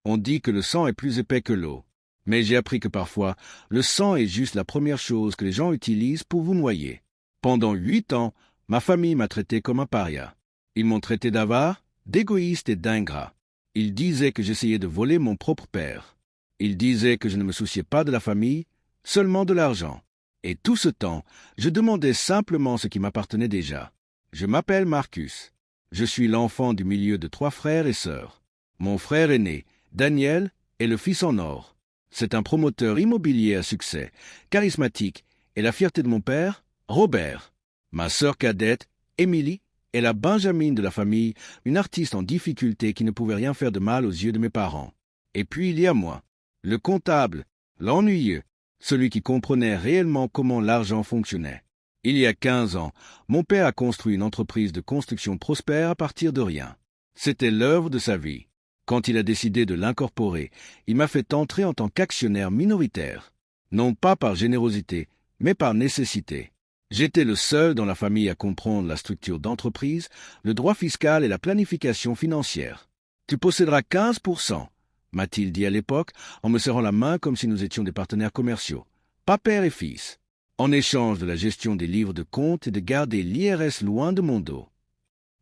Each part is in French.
On dit que le sang est plus épais que l'eau. Mais j'ai appris que parfois, le sang est juste la première chose que les gens utilisent pour vous noyer. Pendant 8 ans, ma famille m'a traité comme un paria. Ils m'ont traité d'avare, d'égoïste et d'ingrat. Ils disaient que j'essayais de voler mon propre père. Ils disaient que je ne me souciais pas de la famille, seulement de l'argent. Et tout ce temps, je demandais simplement ce qui m'appartenait déjà. Je m'appelle Marcus. Je suis l'enfant du milieu de 3 frères et sœurs. Mon frère aîné, Daniel, est le fils en or. C'est un promoteur immobilier à succès, charismatique, et la fierté de mon père, Robert. Ma sœur cadette, Émilie, est la Benjamine de la famille, une artiste en difficulté qui ne pouvait rien faire de mal aux yeux de mes parents. Et puis il y a moi, le comptable, l'ennuyeux, celui qui comprenait réellement comment l'argent fonctionnait. Il y a 15 ans, mon père a construit une entreprise de construction prospère à partir de rien. C'était l'œuvre de sa vie. Quand il a décidé de l'incorporer, il m'a fait entrer en tant qu'actionnaire minoritaire. Non pas par générosité, mais par nécessité. J'étais le seul dans la famille à comprendre la structure d'entreprise, le droit fiscal et la planification financière. « Tu posséderas 15%, m'a-t-il dit à l'époque, en me serrant la main comme si nous étions des partenaires commerciaux. Pas père et fils. En échange de la gestion des livres de compte et de garder l'IRS loin de mon dos. »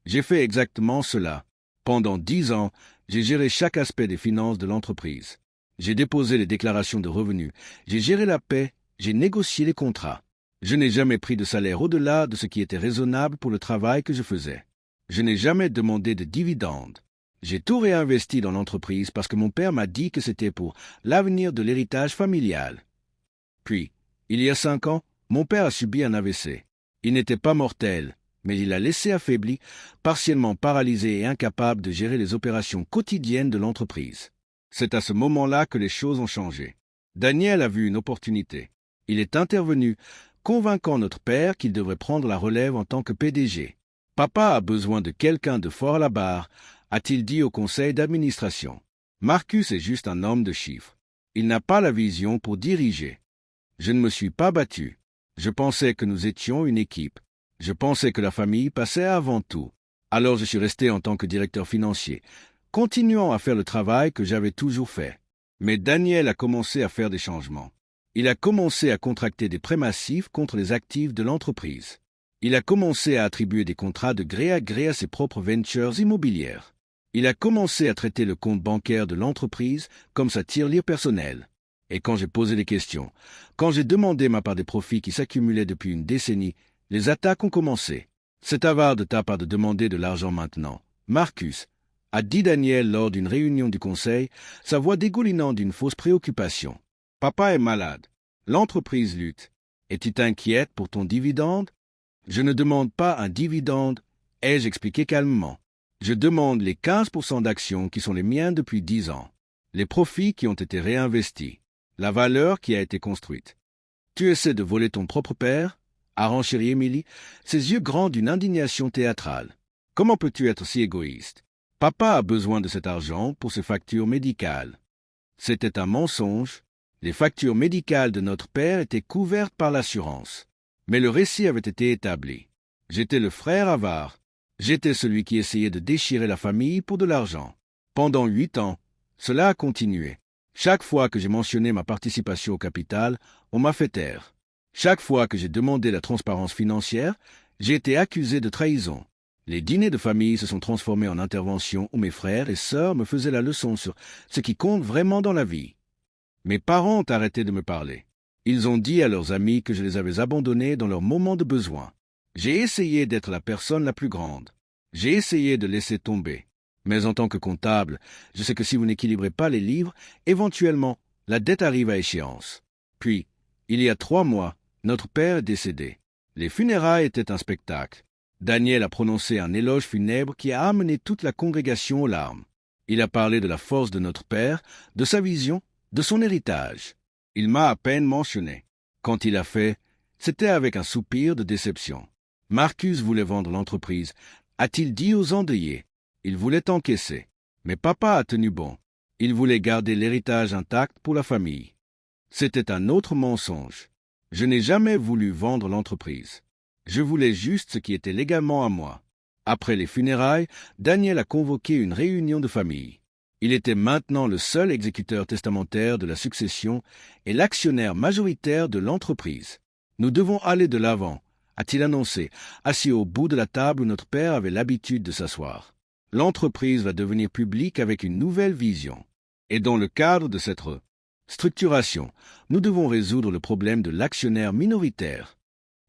J'ai fait exactement cela. Pendant 10 ans, j'ai géré chaque aspect des finances de l'entreprise. J'ai déposé les déclarations de revenus, j'ai géré la paie, j'ai négocié les contrats. Je n'ai jamais pris de salaire au-delà de ce qui était raisonnable pour le travail que je faisais. Je n'ai jamais demandé de dividendes. J'ai tout réinvesti dans l'entreprise parce que mon père m'a dit que c'était pour l'avenir de l'héritage familial. Puis, il y a 5 ans, mon père a subi un AVC. Il n'était pas mortel, mais il a laissé affaibli, partiellement paralysé et incapable de gérer les opérations quotidiennes de l'entreprise. C'est à ce moment-là que les choses ont changé. Daniel a vu une opportunité. Il est intervenu, convainquant notre père qu'il devrait prendre la relève en tant que PDG. « Papa a besoin de quelqu'un de fort à la barre », a-t-il dit au conseil d'administration. Marcus est juste un homme de chiffres. Il n'a pas la vision pour diriger. Je ne me suis pas battu. Je pensais que nous étions une équipe. Je pensais que la famille passait avant tout. Alors je suis resté en tant que directeur financier, continuant à faire le travail que j'avais toujours fait. Mais Daniel a commencé à faire des changements. Il a commencé à contracter des prêts massifs contre les actifs de l'entreprise. Il a commencé à attribuer des contrats de gré à ses propres ventures immobilières. Il a commencé à traiter le compte bancaire de l'entreprise comme sa tirelire personnelle. Et quand j'ai posé des questions, quand j'ai demandé ma part des profits qui s'accumulaient depuis une décennie, les attaques ont commencé. « C'est avare de ta part de demander de l'argent maintenant, Marcus », a dit Daniel lors d'une réunion du conseil, sa voix dégoulinant d'une fausse préoccupation. « Papa est malade. L'entreprise lutte. Et tu t'inquiètes pour ton dividende ?»« Je ne demande pas un dividende, ai-je expliqué calmement. Je demande les 15% d'actions qui sont les miens depuis 10 ans, les profits qui ont été réinvestis, la valeur qui a été construite. Tu essaies de voler ton propre père ?» a renchéri Émilie, ses yeux grands d'une indignation théâtrale. « Comment peux-tu être si égoïste? Papa a besoin de cet argent pour ses factures médicales. » C'était un mensonge. Les factures médicales de notre père étaient couvertes par l'assurance. Mais le récit avait été établi. J'étais le frère avare. J'étais celui qui essayait de déchirer la famille pour de l'argent. Pendant 8 ans, cela a continué. Chaque fois que j'ai mentionné ma participation au capital, on m'a fait taire. Chaque fois que j'ai demandé la transparence financière, j'ai été accusé de trahison. Les dîners de famille se sont transformés en interventions où mes frères et sœurs me faisaient la leçon sur ce qui compte vraiment dans la vie. Mes parents ont arrêté de me parler. Ils ont dit à leurs amis que je les avais abandonnés dans leurs moments de besoin. J'ai essayé d'être la personne la plus grande. J'ai essayé de laisser tomber. Mais en tant que comptable, je sais que si vous n'équilibrez pas les livres, éventuellement, la dette arrive à échéance. Puis, il y a 3 mois, notre père est décédé. Les funérailles étaient un spectacle. Daniel a prononcé un éloge funèbre qui a amené toute la congrégation aux larmes. Il a parlé de la force de notre père, de sa vision, de son héritage. Il m'a à peine mentionné. Quand il a fait, c'était avec un soupir de déception. Marcus voulait vendre l'entreprise, a-t-il dit aux endeuillés. Il voulait encaisser. Mais papa a tenu bon. Il voulait garder l'héritage intact pour la famille. C'était un autre mensonge. Je n'ai jamais voulu vendre l'entreprise. Je voulais juste ce qui était légalement à moi. Après les funérailles, Daniel a convoqué une réunion de famille. Il était maintenant le seul exécuteur testamentaire de la succession et l'actionnaire majoritaire de l'entreprise. Nous devons aller de l'avant, a-t-il annoncé, assis au bout de la table où notre père avait l'habitude de s'asseoir. L'entreprise va devenir publique avec une nouvelle vision. Et dans le cadre de cette structuration, nous devons résoudre le problème de l'actionnaire minoritaire.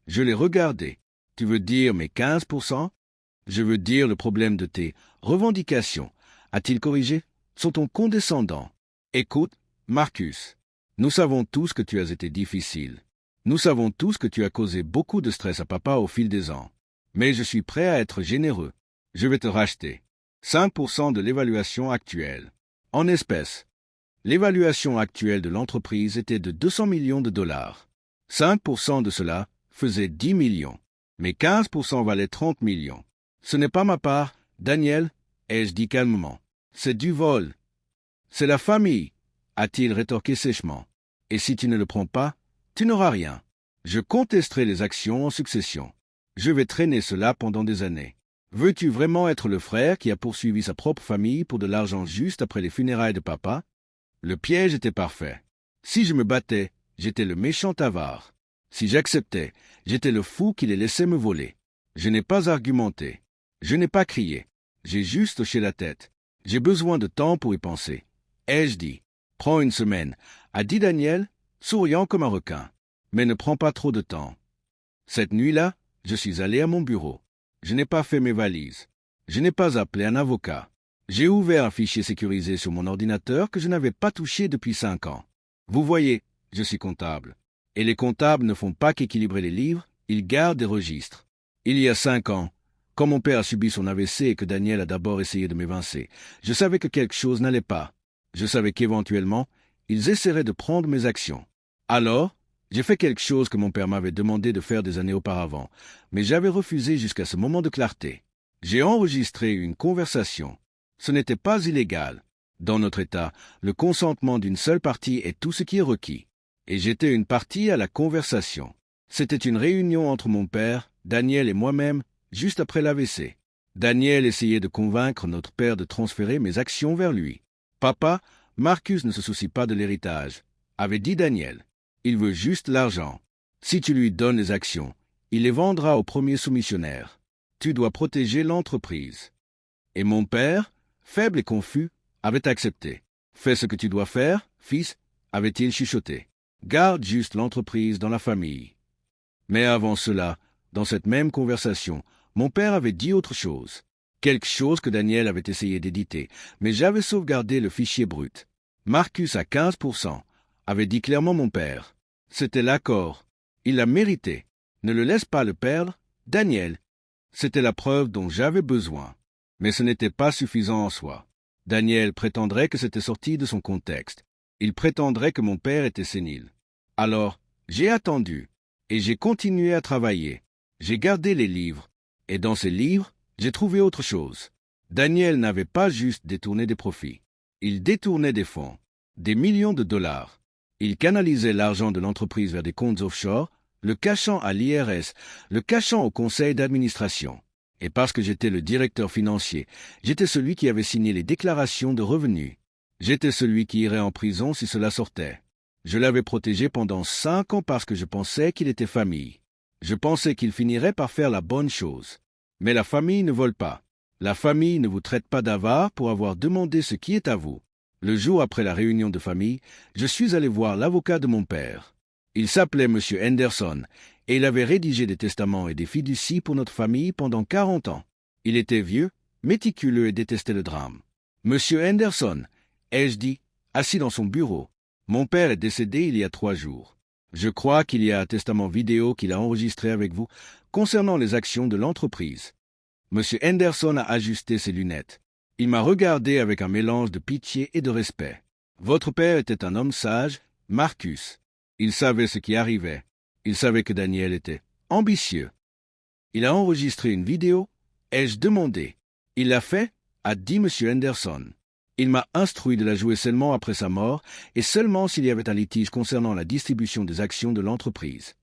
Je l'ai regardé. Tu veux dire mes 15%? Je veux dire le problème de tes revendications. A-t-il corrigé? Sont-on condescendant? Écoute, Marcus, nous savons tous que tu as été difficile. Nous savons tous que tu as causé beaucoup de stress à papa au fil des ans. Mais je suis prêt à être généreux. Je vais te racheter 5% de l'évaluation actuelle. En espèces. L'évaluation actuelle de l'entreprise était de 200 millions de dollars. 5% de cela faisait 10 millions. Mais 15% valait 30 millions. Ce n'est pas ma part, Daniel, ai-je dit calmement. C'est du vol. C'est la famille, a-t-il rétorqué sèchement. Et si tu ne le prends pas, tu n'auras rien. Je contesterai les actions en succession. Je vais traîner cela pendant des années. Veux-tu vraiment être le frère qui a poursuivi sa propre famille pour de l'argent juste après les funérailles de papa? Le piège était parfait. Si je me battais, j'étais le méchant avare. Si j'acceptais, j'étais le fou qui les laissait me voler. Je n'ai pas argumenté. Je n'ai pas crié. J'ai juste hoché la tête. J'ai besoin de temps pour y penser. Ai-je dit? Prends une semaine, a dit Daniel, souriant comme un requin. Mais ne prends pas trop de temps. Cette nuit-là, je suis allé à mon bureau. Je n'ai pas fait mes valises. Je n'ai pas appelé un avocat. J'ai ouvert un fichier sécurisé sur mon ordinateur que je n'avais pas touché depuis 5 ans. Vous voyez, je suis comptable. Et les comptables ne font pas qu'équilibrer les livres, ils gardent des registres. Il y a 5 ans, quand mon père a subi son AVC et que Daniel a d'abord essayé de m'évincer, je savais que quelque chose n'allait pas. Je savais qu'éventuellement, ils essaieraient de prendre mes actions. Alors, j'ai fait quelque chose que mon père m'avait demandé de faire des années auparavant, mais j'avais refusé jusqu'à ce moment de clarté. J'ai enregistré une conversation. Ce n'était pas illégal. Dans notre État, le consentement d'une seule partie est tout ce qui est requis. Et j'étais une partie à la conversation. C'était une réunion entre mon père, Daniel et moi-même, juste après l'AVC. Daniel essayait de convaincre notre père de transférer mes actions vers lui. « Papa, Marcus ne se soucie pas de l'héritage », avait dit Daniel. « Il veut juste l'argent. Si tu lui donnes les actions, il les vendra au premier soumissionnaire. Tu dois protéger l'entreprise. » Et mon père, faible et confus, avait accepté. « Fais ce que tu dois faire, fils », avait-il chuchoté. « Garde juste l'entreprise dans la famille. » Mais avant cela, dans cette même conversation, mon père avait dit autre chose. Quelque chose que Daniel avait essayé d'éditer, mais j'avais sauvegardé le fichier brut. Marcus à 15%, avait dit clairement mon père. C'était l'accord. Il l'a mérité. Ne le laisse pas le perdre, Daniel. C'était la preuve dont j'avais besoin. Mais ce n'était pas suffisant en soi. Daniel prétendrait que c'était sorti de son contexte. Il prétendrait que mon père était sénile. Alors, j'ai attendu, et j'ai continué à travailler. J'ai gardé les livres, et dans ces livres, j'ai trouvé autre chose. Daniel n'avait pas juste détourné des profits. Il détournait des fonds, des millions de dollars. Il canalisait l'argent de l'entreprise vers des comptes offshore, le cachant à l'IRS, le cachant au conseil d'administration. Et parce que j'étais le directeur financier, j'étais celui qui avait signé les déclarations de revenus. J'étais celui qui irait en prison si cela sortait. Je l'avais protégé pendant 5 ans parce que je pensais qu'il était famille. Je pensais qu'il finirait par faire la bonne chose. Mais la famille ne vole pas. La famille ne vous traite pas d'avare pour avoir demandé ce qui est à vous. Le jour après la réunion de famille, je suis allé voir l'avocat de mon père. Il s'appelait M. Henderson, et il avait rédigé des testaments et des fiducies pour notre famille pendant 40 ans. Il était vieux, méticuleux et détestait le drame. « Monsieur Henderson », ai-je dit, assis dans son bureau. Mon père est décédé il y a 3 jours. Je crois qu'il y a un testament vidéo qu'il a enregistré avec vous concernant les actions de l'entreprise. M. Henderson a ajusté ses lunettes. Il m'a regardé avec un mélange de pitié et de respect. Votre père était un homme sage, Marcus. Il savait ce qui arrivait. Il savait que Daniel était ambitieux. Il a enregistré une vidéo, ai-je demandé. Il l'a fait, a dit M. Henderson. Il m'a instruit de la jouer seulement après sa mort et seulement s'il y avait un litige concernant la distribution des actions de l'entreprise.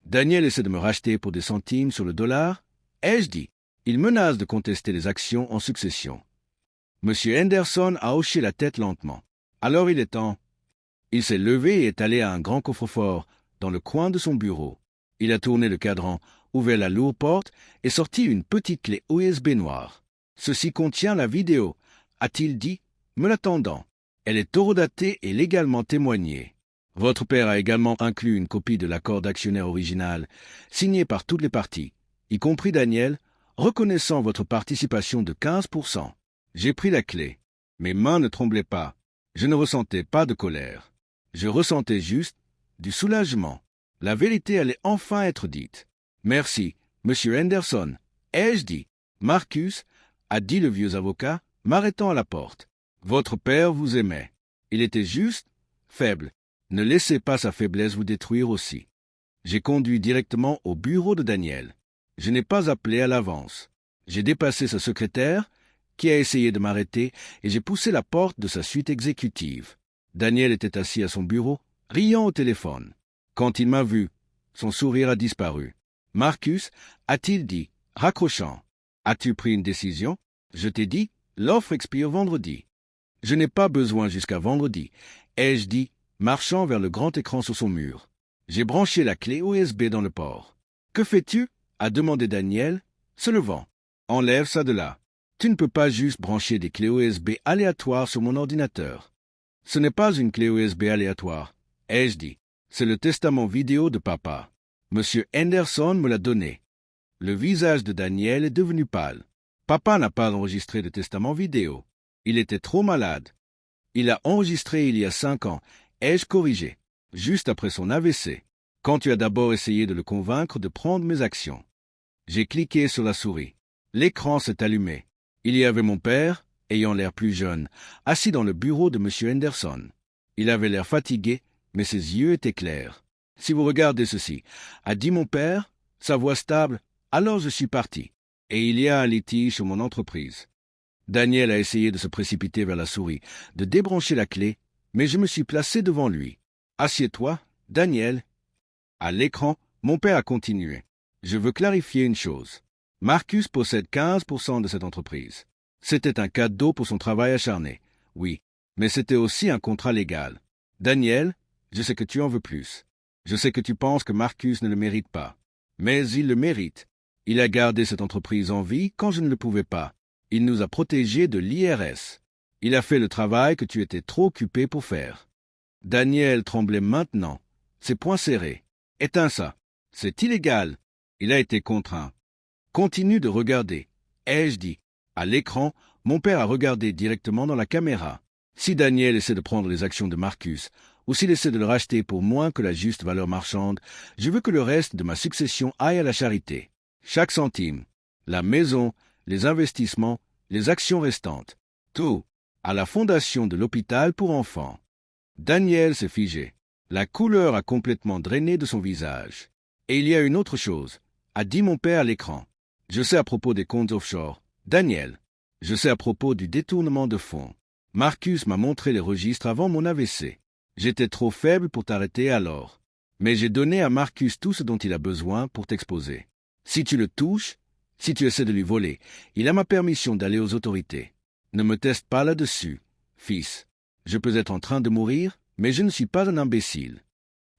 Daniel essaie de me racheter pour des centimes sur le dollar, ai-je dit. Il menace de contester les actions en succession. Monsieur Henderson a hoché la tête lentement. Alors il est temps. Il s'est levé et est allé à un grand coffre-fort dans le coin de son bureau. Il a tourné le cadran, ouvert la lourde porte et sorti une petite clé USB noire. Ceci contient la vidéo, a-t-il dit, me l'attendant. Elle est horodatée et légalement témoignée. Votre père a également inclus une copie de l'accord d'actionnaire original, signé par toutes les parties, y compris Daniel, reconnaissant votre participation de 15%. J'ai pris la clé. Mes mains ne tremblaient pas. Je ne ressentais pas de colère. Je ressentais juste du soulagement. La vérité allait enfin être dite. Merci, monsieur Henderson, ai-je dit. Marcus, a dit le vieux avocat, m'arrêtant à la porte. Votre père vous aimait. Il était juste, faible. Ne laissez pas sa faiblesse vous détruire aussi. J'ai conduit directement au bureau de Daniel. Je n'ai pas appelé à l'avance. J'ai dépassé sa secrétaire, qui a essayé de m'arrêter, et j'ai poussé la porte de sa suite exécutive. Daniel était assis à son bureau, riant au téléphone. Quand il m'a vu, son sourire a disparu. Marcus, a-t-il dit, raccrochant. As-tu pris une décision? Je t'ai dit, l'offre expire vendredi. Je n'ai pas besoin jusqu'à vendredi, ai-je dit, marchant vers le grand écran sur son mur. J'ai branché la clé USB dans le port. Que fais-tu? A demandé Daniel, se levant. Enlève ça de là. Tu ne peux pas juste brancher des clés USB aléatoires sur mon ordinateur. Ce n'est pas une clé USB aléatoire, ai-je dit. C'est le testament vidéo de papa. Monsieur Henderson me l'a donné. Le visage de Daniel est devenu pâle. Papa n'a pas enregistré de testament vidéo. Il était trop malade. Il a enregistré il y a 5 ans, ai-je corrigé, juste après son AVC, quand tu as d'abord essayé de le convaincre de prendre mes actions. J'ai cliqué sur la souris. L'écran s'est allumé. Il y avait mon père, ayant l'air plus jeune, assis dans le bureau de M. Henderson. Il avait l'air fatigué, mais ses yeux étaient clairs. « Si vous regardez ceci, a dit mon père, sa voix stable, alors je suis parti, et il y a un litige sur mon entreprise. » Daniel a essayé de se précipiter vers la souris, de débrancher la clé, mais je me suis placé devant lui. « Assieds-toi, Daniel. » À l'écran, mon père a continué. « Je veux clarifier une chose. Marcus possède 15% de cette entreprise. C'était un cadeau pour son travail acharné, oui, mais c'était aussi un contrat légal. Daniel, je sais que tu en veux plus. Je sais que tu penses que Marcus ne le mérite pas. Mais il le mérite. Il a gardé cette entreprise en vie quand je ne le pouvais pas. Il nous a protégés de l'IRS. Il a fait le travail que tu étais trop occupé pour faire. » Daniel tremblait maintenant, ses poings serrés. « Éteins ça. C'est illégal. » Il a été contraint. « Continue de regarder, ai-je dit. » À l'écran, mon père a regardé directement dans la caméra. Si Daniel essaie de prendre les actions de Marcus, ou s'il essaie de le racheter pour moins que la juste valeur marchande, je veux que le reste de ma succession aille à la charité. Chaque centime, la maison, les investissements, les actions restantes, tout, à la fondation de l'hôpital pour enfants. Daniel s'est figé. La couleur a complètement drainé de son visage. Et il y a une autre chose, a dit mon père à l'écran. Je sais à propos des comptes offshore. Daniel, je sais à propos du détournement de fonds. Marcus m'a montré les registres avant mon AVC. J'étais trop faible pour t'arrêter alors. Mais j'ai donné à Marcus tout ce dont il a besoin pour t'exposer. Si tu le touches, si tu essaies de lui voler, il a ma permission d'aller aux autorités. Ne me teste pas là-dessus, fils. Je peux être en train de mourir, mais je ne suis pas un imbécile.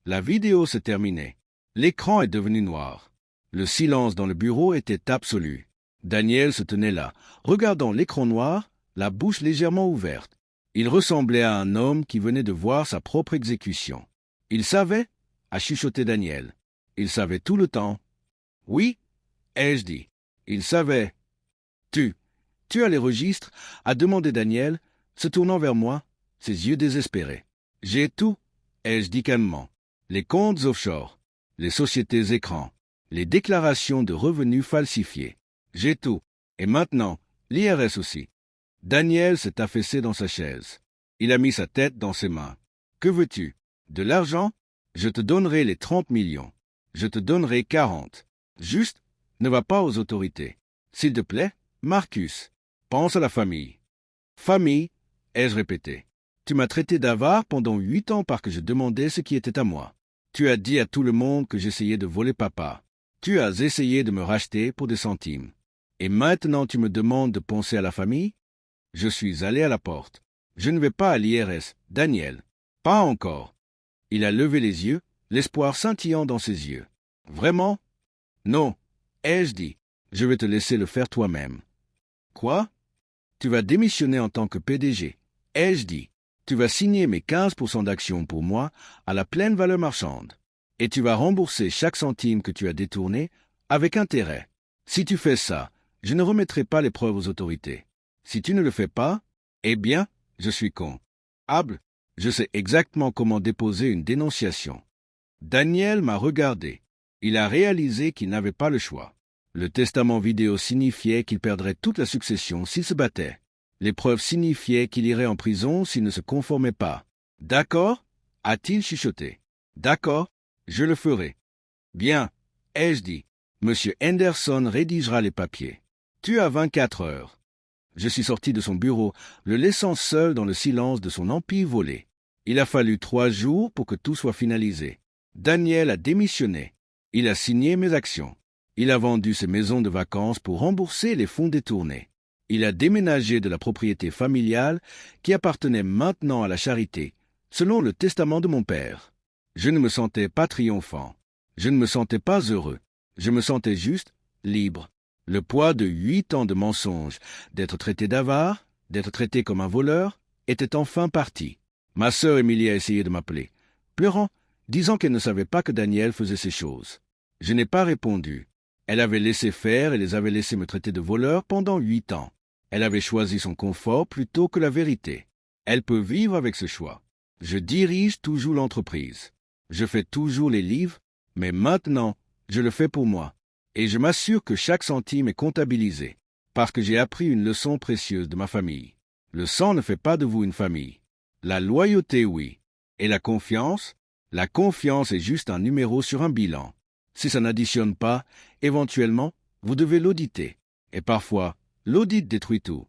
La vidéo s'est terminée. L'écran est devenu noir. Le silence dans le bureau était absolu. Daniel se tenait là, regardant l'écran noir, la bouche légèrement ouverte. Il ressemblait à un homme qui venait de voir sa propre exécution. Il savait, a chuchoté Daniel. Il savait tout le temps. Oui, ai-je dit. Il savait. Tu as les registres, a demandé Daniel, se tournant vers moi, ses yeux désespérés. J'ai tout, ai-je dit calmement. Les comptes offshore, les sociétés écrans, les déclarations de revenus falsifiées. J'ai tout. Et maintenant, l'IRS aussi. Daniel s'est affaissé dans sa chaise. Il a mis sa tête dans ses mains. Que veux-tu? De l'argent? Je te donnerai les 30 millions. Je te donnerai 40. Juste, ne va pas aux autorités. S'il te plaît, Marcus, pense à la famille. Famille, ai-je répété. Tu m'as traité d'avare pendant 8 ans parce que je demandais ce qui était à moi. Tu as dit à tout le monde que j'essayais de voler papa. Tu as essayé de me racheter pour des centimes. Et maintenant tu me demandes de penser à la famille? Je suis allé à la porte. Je ne vais pas à l'IRS, Daniel. Pas encore. Il a levé les yeux, l'espoir scintillant dans ses yeux. Vraiment? Non, ai-je dit. Je vais te laisser le faire toi-même. Quoi? Tu vas démissionner en tant que PDG, ai-je dit. Tu vas signer mes 15% d'actions pour moi à la pleine valeur marchande. Et tu vas rembourser chaque centime que tu as détourné avec intérêt. Si tu fais ça, je ne remettrai pas les preuves aux autorités. Si tu ne le fais pas, eh bien, je suis comptable. Je sais exactement comment déposer une dénonciation. Daniel m'a regardé. Il a réalisé qu'il n'avait pas le choix. Le testament vidéo signifiait qu'il perdrait toute la succession s'il se battait. Les preuves signifiaient qu'il irait en prison s'il ne se conformait pas. D'accord? A-t-il chuchoté. D'accord, je le ferai. Bien, ai-je dit. Monsieur Henderson rédigera les papiers. Tu as 24 heures. Je suis sorti de son bureau, le laissant seul dans le silence de son empire volé. Il a fallu 3 jours pour que tout soit finalisé. Daniel a démissionné. Il a signé mes actions. Il a vendu ses maisons de vacances pour rembourser les fonds détournés. Il a déménagé de la propriété familiale qui appartenait maintenant à la charité, selon le testament de mon père. Je ne me sentais pas triomphant. Je ne me sentais pas heureux. Je me sentais juste libre. Le poids de 8 ans de mensonges, d'être traité d'avare, d'être traité comme un voleur, était enfin parti. Ma sœur Émilie a essayé de m'appeler, pleurant, disant qu'elle ne savait pas que Daniel faisait ces choses. Je n'ai pas répondu. Elle avait laissé faire et les avait laissés me traiter de voleur pendant 8 ans. Elle avait choisi son confort plutôt que la vérité. Elle peut vivre avec ce choix. Je dirige toujours l'entreprise. Je fais toujours les livres, mais maintenant, je le fais pour moi. Et je m'assure que chaque centime est comptabilisé, parce que j'ai appris une leçon précieuse de ma famille. Le sang ne fait pas de vous une famille. La loyauté, oui. Et la confiance? La confiance est juste un numéro sur un bilan. Si ça n'additionne pas, éventuellement, vous devez l'auditer. Et parfois, l'audit détruit tout.